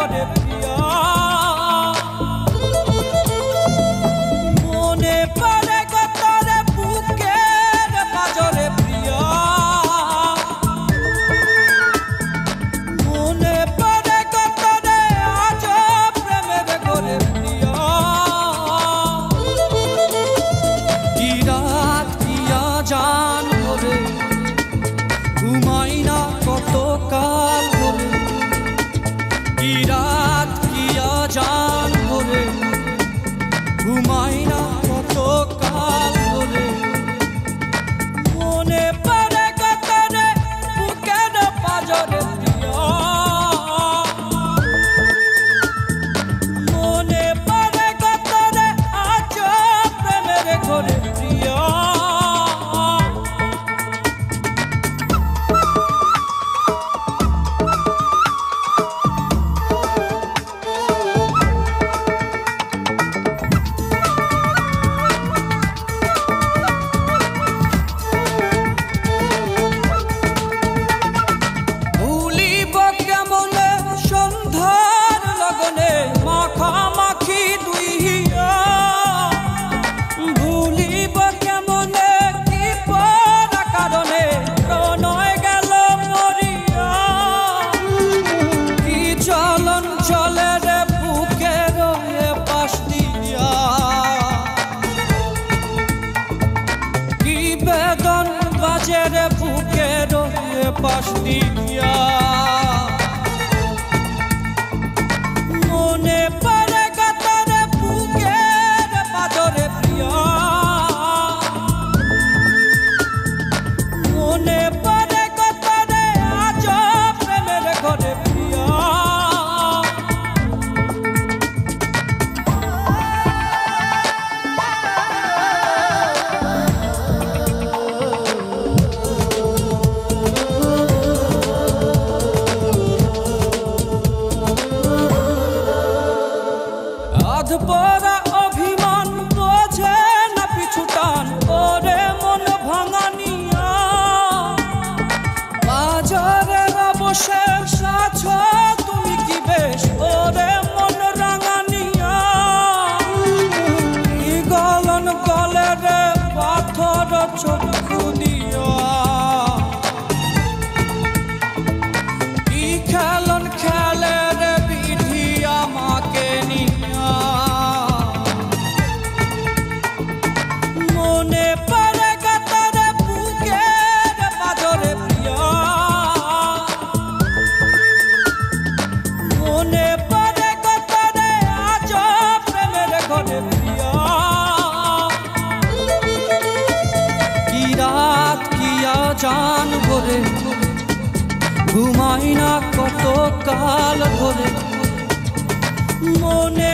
ঘরে প্রিয়া মনে পড়ে কতরে বুকের পাজরে প্রিয়া মনে পড়ে কতরে আজ প্রেমের ঘরে প্রিয়া কি রাত কিয়া জান ভরে ঘুমাই না কত কাল ভরে কি রাত কিয়া জান ভরে ঘুমাই না কত কাল ভরে মনে পড়ে কতরে বুকের পাজরে প্রিয়া মনে পড়ে কতরে আজ প্রেমের ঘরে প্রিয়া চলে রে বুকের পাশ দিয়া কি বেদন বাজে রে বুকের পাশ দিয়া মনে পড়ে কতরে বুকের পাজরে প্রিয়া মনে পড়ে কতরে আজ প্রেমের ঘরে প্রিয়া আধপরা অভিমান বোঝে না পিছুটান ওরে মন ভাঙানিয়া বাজারে অবশেষ আছো তুমি কি বেশ ওরে মন রাঙানিয়া গলন গলে রে পাথর চক্ষু দিয়া কি খেলন খেলে রে বিধি আমাকে নিয়া মনে পড়ে কতরে বুকের পাজরে প্রিয়া মনে পড়ে কতরে আজ প্রেমের ঘরে প্রিয়া কি রাত কিয়া জান ভরে ঘুমাই না কত কাল ধরে মনে